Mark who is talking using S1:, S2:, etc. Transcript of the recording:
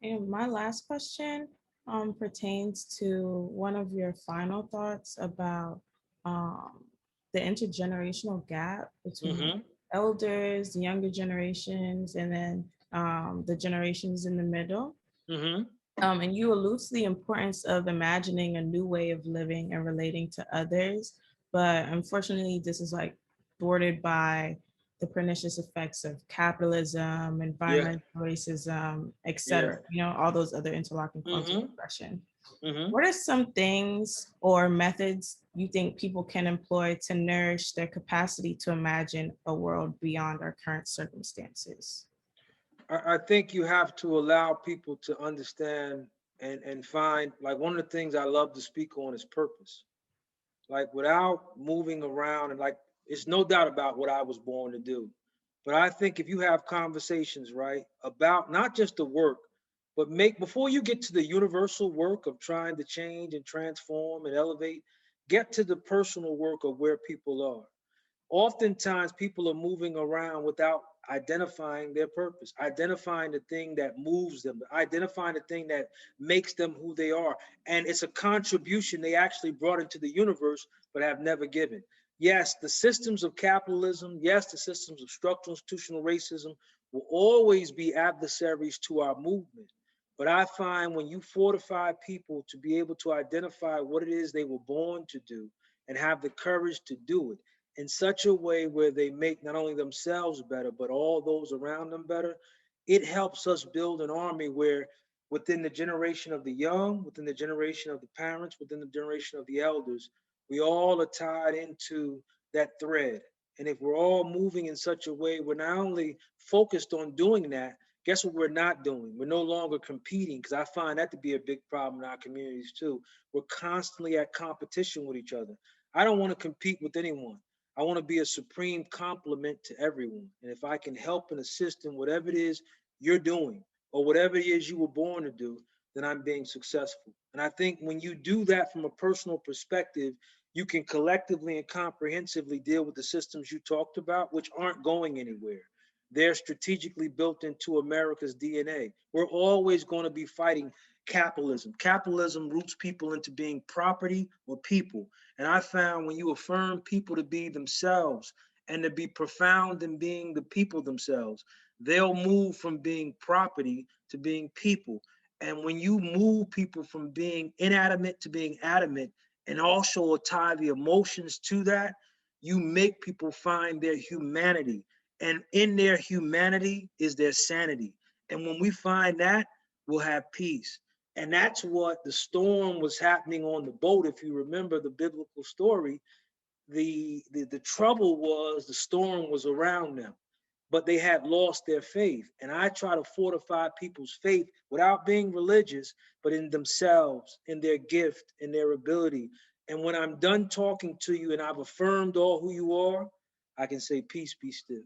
S1: And my last question pertains to one of your final thoughts about um, the intergenerational gap between
S2: Mm-hmm.
S1: elders, the younger generations, and then the generations in the middle.
S2: Mm-hmm.
S1: And you allude to the importance of imagining a new way of living and relating to others. But unfortunately, this is like thwarted by the pernicious effects of capitalism,
S2: Yeah.
S1: environmental racism,
S2: Yeah.
S1: etc. All those other interlocking forms of
S2: Mm-hmm.
S1: oppression.
S2: Mm-hmm.
S1: What are some things or methods you think people can employ to nourish their capacity to imagine a world beyond our current circumstances?
S2: I think you have to allow people to understand and find, like, one of the things I love to speak on is purpose. Like, without moving around, and like, it's no doubt about what I was born to do. But I think if you have conversations, right, about not just the work, but make, before you get to the universal work of trying to change and transform and elevate, get to the personal work of where people are. Oftentimes people are moving around without identifying their purpose, identifying the thing that moves them, identifying the thing that makes them who they are. And it's a contribution they actually brought into the universe but have never given. Yes, the systems of capitalism, yes, the systems of structural institutional racism will always be adversaries to our movement. But I find when you fortify people to be able to identify what it is they were born to do and have the courage to do it in such a way where they make not only themselves better, but all those around them better, it helps us build an army where within the generation of the young, within the generation of the parents, within the generation of the elders, we all are tied into that thread. And if we're all moving in such a way, we're not only focused on doing that, guess what we're not doing? We're no longer competing, because I find that to be a big problem in our communities too. We're constantly at competition with each other. I don't want to compete with anyone. I want to be a supreme complement to everyone. And if I can help and assist in whatever it is you're doing or whatever it is you were born to do, then I'm being successful. And I think when you do that from a personal perspective, you can collectively and comprehensively deal with the systems you talked about, which aren't going anywhere. They're strategically built into America's DNA. We're always going to be fighting capitalism. Capitalism roots people into being property or people. And I found when you affirm people to be themselves and to be profound in being the people themselves, they'll move from being property to being people. And when you move people from being inanimate to being adamant and also tie the emotions to that, you make people find their humanity. And in their humanity is their sanity. And when we find that, we'll have peace. And that's what the storm was happening on the boat. If you remember the biblical story, the trouble was the storm was around them, but they had lost their faith. And I try to fortify people's faith without being religious, but in themselves, in their gift, in their ability. And when I'm done talking to you and I've affirmed all who you are, I can say, peace, be still.